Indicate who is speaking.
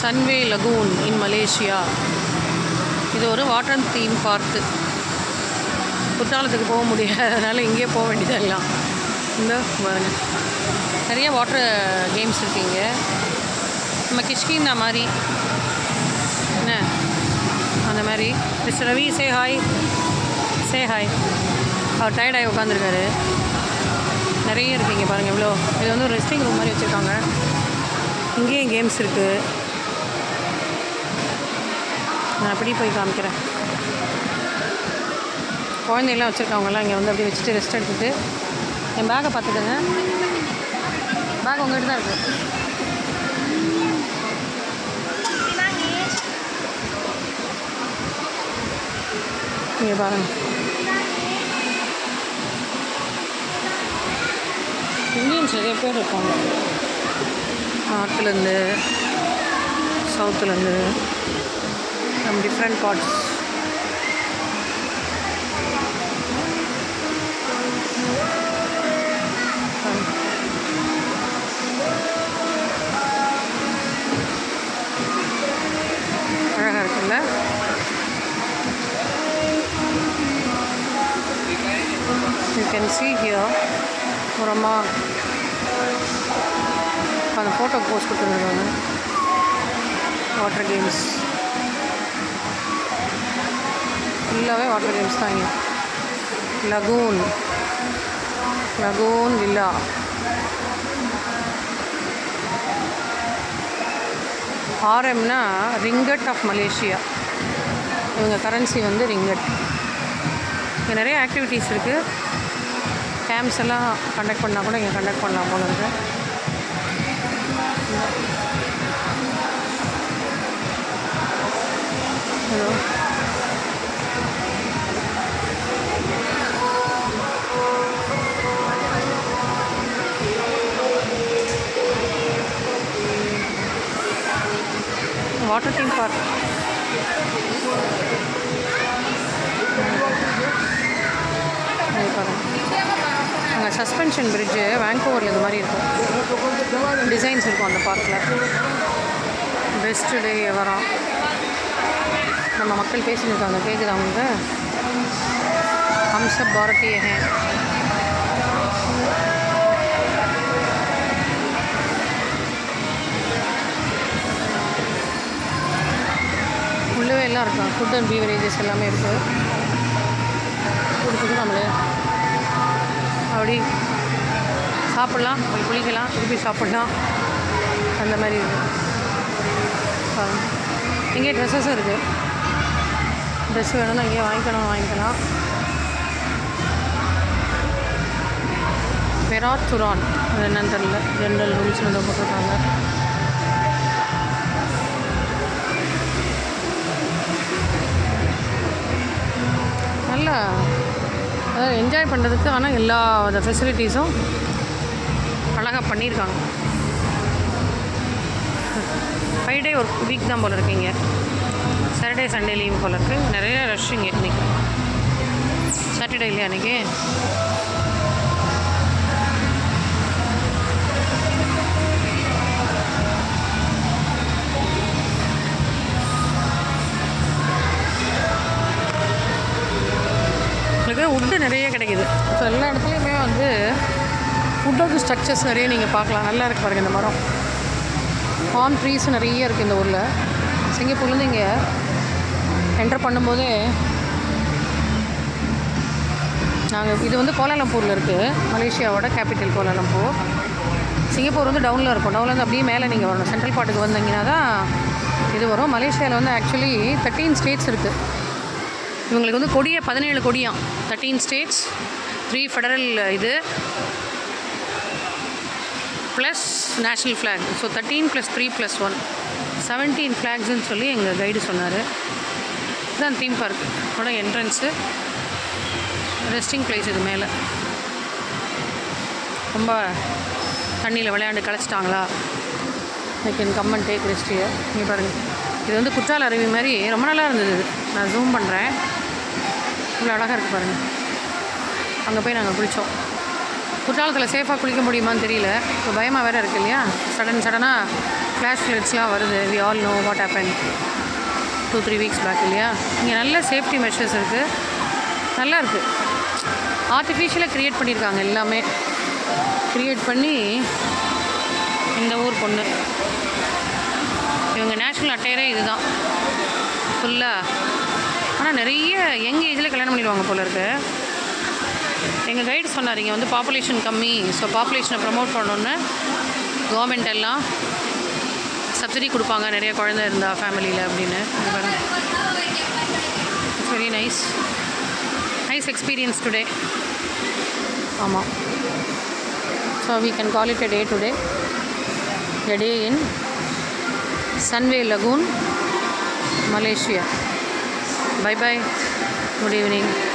Speaker 1: Sunway lagoon in Malaysia. இது ஒரு water theme park. குற்றாலத்துக்கு போக முடியாதனால இங்கேயே போக வேண்டியதெல்லாம். இந்த பாருங்க, நிறைய வாட்டர் கேம்ஸ் இருக்குங்க. நம்ம கிஷ்கிந்தா மாதிரி என்ன அந்த மாதிரி. Mister Ravi say hi, say hi. அவர் டயர்டாகி உட்காந்துருக்காரு. நிறைய இருக்குங்க பாருங்கள் இவ்வளோ. இது வந்து ஒரு ரெஸ்டிங் ரூம் மாதிரி வச்சுருக்காங்க. இங்கேயும் கேம்ஸ் இருக்குது. நான் அப்படி போய் காமிக்கிறேன். குழந்தையெல்லாம் வச்சுருக்கவங்கலாம் இங்கே வந்து அப்படியே வச்சுட்டு ரெஸ்ட் எடுத்துகிட்டு. என் பேக்கை பார்த்துக்கோங்க. பேக் உங்கள்கிட்ட தான் இருக்குது. இங்கே பாருங்கள், இந்தியன்ஸ் நிறைய பேர் இருக்காங்க. நார்த்துலேருந்து சவுத்துலேருந்து நம்ம டிஃப்ரெண்ட் பார்ட்ஸ். அழகாக இருக்குல்ல. You can see here ஒரு அம்மா அந்த ஃபோட்டோ போஸ்ட் கொடுத்துருக்காங்க. வாட்டர் கேம்ஸ் ஃபுல்லாகவே வாட்டர் கேம்ஸ் தான் இங்கே. Lagoon villa. ஆர்எம்னா ரிங்கட் ஆஃப் மலேசியா. இவங்க கரன்சி வந்து ரிங்கட். இங்கே நிறைய ஆக்டிவிட்டீஸ் இருக்குது. கேம்ப்ஸ் எல்லாம் கண்டக்ட் பண்ணால் கூட இங்கே கண்டக்ட் பண்ணலாம் போல இருக்கு. Hello, water theme park. அங்கே சஸ்பென்ஷன் பிரிட்ஜு வாங்கோவரில் இது மாதிரி இருக்கும். டிசைன்ஸ் இருக்கும் அந்த பார்க்கில். பெஸ்ட் டே வரோம். நம்ம மக்கள் பேசின்னு இருக்காங்க, கேட்குது அவங்க. ஹம் சப் பாரதிய ஹே. உள்ளவே எல்லாம் இருக்கும். ஃபுட் அண்ட் பீவரேஜஸ் எல்லாமே இருக்குது. கொடுத்துட்டு நம்மளே அப்படி சாப்பிட்லாம், போய் குளிக்கலாம், திருப்பி சாப்பிட்லாம், அந்த மாதிரி இருக்குது. இங்கே ட்ரெஸ்ஸஸும் இருக்குது. ட்ரெஸ் வேணும்னா இங்கே வாங்கிக்கலாம். பெராத்துரான் அது என்னன்னு தெரியல. ஜென்ரல் ரூல்ஸ் வந்து போட்டிருக்காங்க. நல்லா அதாவது என்ஜாய் பண்ணுறதுக்கு. ஆனால் எல்லா ஃபெசிலிட்டிஸும் அழகாக பண்ணியிருக்காங்க. 5 டே ஒரு வீக் தான் போல் இருக்கீங்க. சாட்டர்டே சண்டே லீவு போல் இருக்குது. நிறைய ரஷ்ஷுங்க இன்றைக்கி. சாட்டர்டே இல்லையா அன்றைக்கி? உங்களுக்கு வுட்டு நிறைய கிடைக்கிது. ஸோ எல்லா இடத்துலையுமே வந்து வுட்டோட ஸ்ட்ரக்சர்ஸ் நிறைய நீங்கள் பார்க்கலாம். நல்லா இருக்குது பாருங்கள் இந்த மரம். பாம் ட்ரீஸ் நிறைய இருக்குது இந்த ஊரில். சிங்கப்பூர்லேருந்து இங்கே என்டர் பண்ணும்போதே நாங்கள் இது வந்து கோலாலம்பூரில் இருக்குது. மலேசியாவோட கேபிட்டல் கோலாலம்பூர். சிங்கப்பூர் வந்து டவுனில் இருக்கும். டவுன்லேருந்து அப்படியே மேலே நீங்கள் வரணும். சென்ட்ரல் பார்ட்டுக்கு வந்தீங்கன்னா தான் இது வரும். மலேசியாவில் வந்து ஆக்சுவலி 13 ஸ்டேட்ஸ் இருக்குது. இவங்களுக்கு வந்து கொடியை 17 கொடியாம். 13 ஸ்டேட்ஸ், 3 ஃபெடரல் இது ப்ளஸ் நேஷ்னல் ஃப்ளாக். ஸோ 13 + 3 + 1 17 ஃப்ளாக்ஸ்ன்னு சொல்லி எங்கள் கைடு சொன்னார். இதுதான் தீம் பார்க்கோட என்ட்ரன்ஸு. ரெஸ்டிங் பிளேஸ் இது மேலே. ரொம்ப தண்ணியில் விளையாண்டு கழிச்சிட்டாங்களா, I can come and take rest here. இங்கே பாருங்கள், இது வந்து குற்றால அருவி மாதிரி ரொம்ப நல்லா இருந்தது. இது நான் ஜூம் பண்ணுறேன். இவ்வளோ அழகாக இருக்குது பாருங்கள். அங்கே போய் நாங்கள் குளித்தோம். குற்றாலத்தில் சேஃபாக குளிக்க முடியுமான்னு தெரியல. இப்போ பயமாக வேறு இருக்குது இல்லையா? சடனாக ஃப்ளாஷ் ஃப்ளட்ஸ்லாம் வருது. We all know what happen 2-3 weeks back இல்லையா. இங்கே நல்ல சேஃப்டி மெஷர்ஸ் இருக்குது, நல்லா இருக்குது. ஆர்டிஃபிஷியலாக க்ரியேட் பண்ணியிருக்காங்க, எல்லாமே க்ரியேட் பண்ணி. இந்த ஊர் பொண்ணு இவங்க நேஷ்னல் அட்டையரே இதுதான் ஃபுல்லாக. ஆனால் நிறைய யங் ஏஜில் கல்யாணம் பண்ணிடுவாங்க போல இருக்கு. எங்கள் கைடு சொன்னார் இங்கே வந்து பாப்புலேஷன் கம்மி, ஸோ பாப்புலேஷனை ப்ரமோட் பண்ணணுன்னு கவர்மெண்ட் எல்லாம் சப்சிடி கொடுப்பாங்க நிறைய குழந்தை இருந்தால் ஃபேமிலியில் அப்படின்னு. It's very nice experience today. ஆமாம், so we can call it a day today, a day in Sunway Lagoon, Malaysia. Bye bye, good evening.